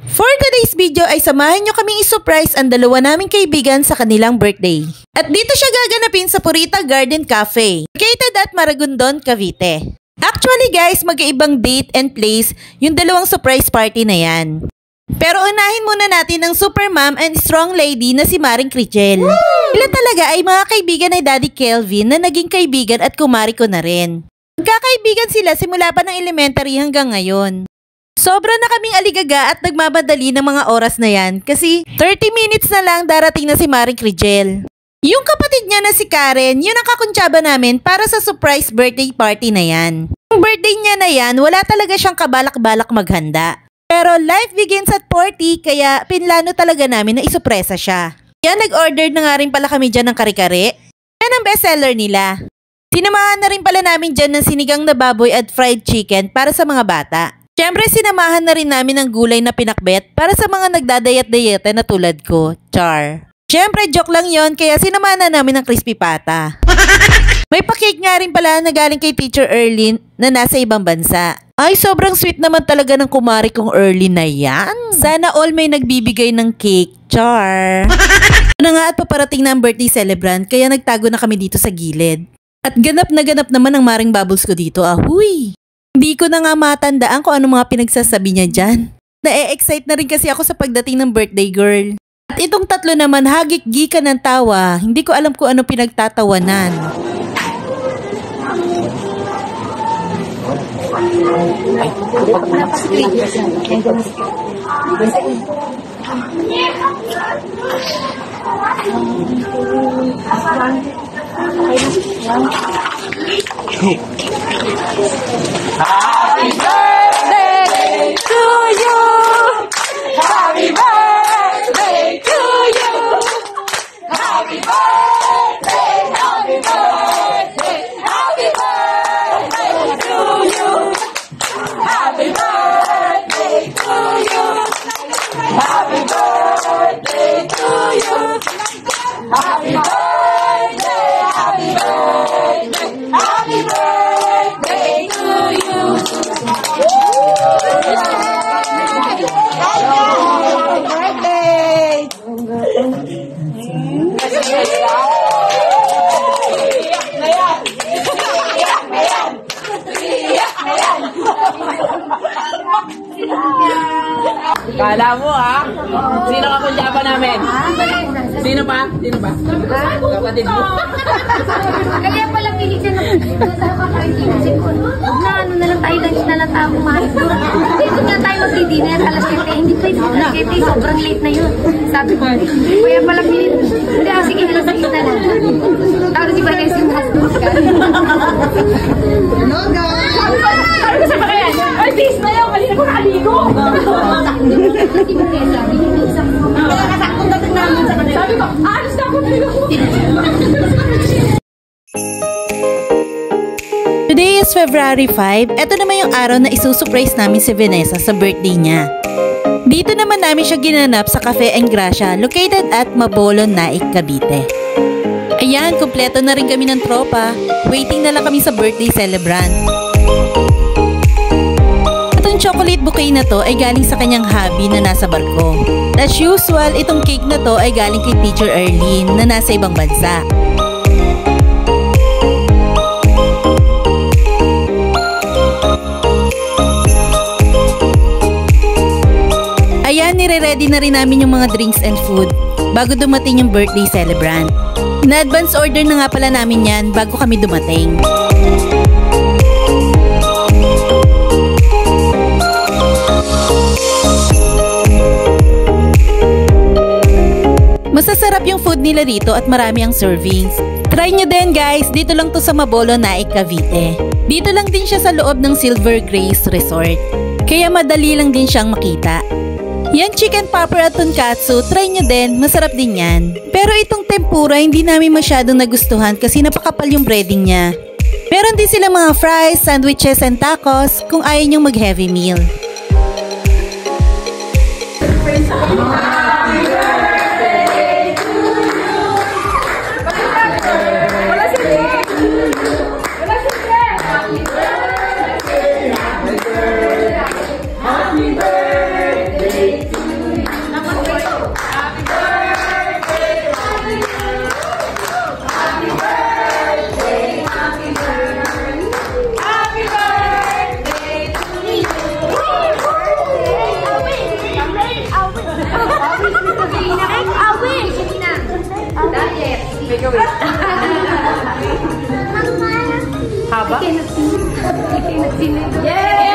For today's video ay samahan nyo kaming i-surprise ang dalawa naming kaibigan sa kanilang birthday. At dito siya gaganapin sa Purita Garden Cafe, located at Maragondon, Cavite. Actually guys, mag-iibang date and place yung dalawang surprise party na yan. Pero unahin muna natin ang super mom and strong lady na si Maring Crijel. Sila talaga ay mga kaibigan ni Daddy Kelvin na naging kaibigan at kumari ko na rin. Magkakaibigan sila simula pa ng elementary hanggang ngayon. Sobra na kaming aligaga at nagmamadali ng mga oras na yan kasi 30 minutes na lang darating na si Maring Crijel. Yung kapatid niya na si Karen, yun ang kakuntsaba namin para sa surprise birthday party na yan. Yung birthday niya na yan, wala talaga siyang kabalak-balak maghanda. Pero life begins at 40 kaya pinlano talaga namin na isupresa siya. Kaya nag-order na nga rin pala kami dyan ng kare-kare. Yan ang bestseller nila. Sinamahan na rin pala namin dyan ng sinigang na baboy at fried chicken para sa mga bata. Siyempre, sinamahan na rin namin ng gulay na pinakbet para sa mga nagdadayat-dayete na tulad ko. Char. Siyempre, joke lang yon kaya sinamahan na namin ng crispy pata. May pa-cake nga rin pala na galing kay Teacher Erlyn na nasa ibang bansa. Ay, sobrang sweet naman talaga ng kumari kong Erlyn na yan. Sana all may nagbibigay ng cake. Char. Ano nga at paparating na ang birthday celebrant kaya nagtago na kami dito sa gilid. At ganap na ganap naman ang Maring Bubbles ko dito. Ahuy! Hindi ko na nga matandaan kung ano mga pinagsasabi niya dyan. Na-e-excite na rin kasi ako sa pagdating ng birthday girl. At itong tatlo naman hagik-gikan ng tawa. Hindi ko alam kung ano pinagtatawanan. Happy birthday to you. Happy birthday to you. Happy birthday, happy birthday, happy birthday to you. Happy birthday to you. Happy birthday to you. Happy birthday, happy birthday, happy birthday to you. Kala mo ha? Sino ka kundyaba namin? Sino pa? Sino pa? Kapatid mo? Kaya pala pinig siya na kakakinisip ko. Na ano na lang tayo na lang tayo kumain. Dito nga tayo magdi-dinner alas 7. Hindi pwede alas 7. Sobrang late na yun. Sabi ko, kaya pala pinig. Hindi sige alas 6 na lang. Tapos si Bagay si Mas ka. Hello guys! Sabi ko sa Bagayan, ay bis na yun! Malina ko nakaligo! Sabi ko, alis na ako! Today is February 5. Ito naman yung araw na isusurprise namin si Vanessa sa birthday niya. Dito naman namin siya ginanap sa Cafe Engracia located at Mabolon, Naik, Cavite. Ayan, kumpleto na rin kami ng tropa. Waiting na lang kami sa birthday celebrant. Itong chocolate bouquet na to ay galing sa kanyang hubby na nasa barko. As usual, itong cake na to ay galing kay Teacher Erlyn na nasa ibang bansa. Ayan, nire-ready na rin namin yung mga drinks and food bago dumating yung birthday celebrant. Na-advance order na nga pala namin yan bago kami dumating. Masasarap yung food nila dito at marami ang servings. Try nyo din guys, dito lang to sa Mabolon, Naik, Cavite. Dito lang din siya sa loob ng Silver Grace Resort. Kaya madali lang din siyang makita. Yan chicken popper at tonkatsu, try nyo din, masarap din yan. Pero itong tempura hindi namin masyadong nagustuhan kasi napakapal yung breading niya. Meron din sila mga fries, sandwiches and tacos kung ayaw nyong mag-heavy meal. Happy birthday to ikaw eh. Haba? Yay!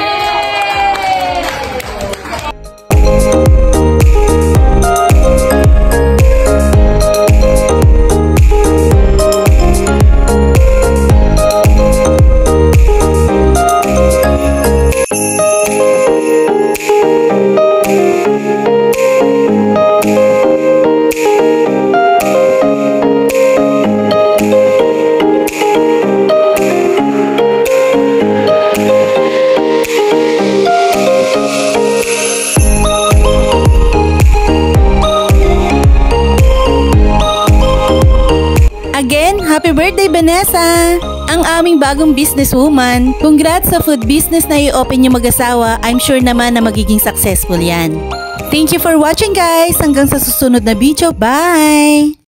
Again, happy birthday Vanessa! Ang aming bagong businesswoman. Congrats sa food business na i-open yung mag-asawa. I'm sure naman na magiging successful yan. Thank you for watching guys! Hanggang sa susunod na video. Bye!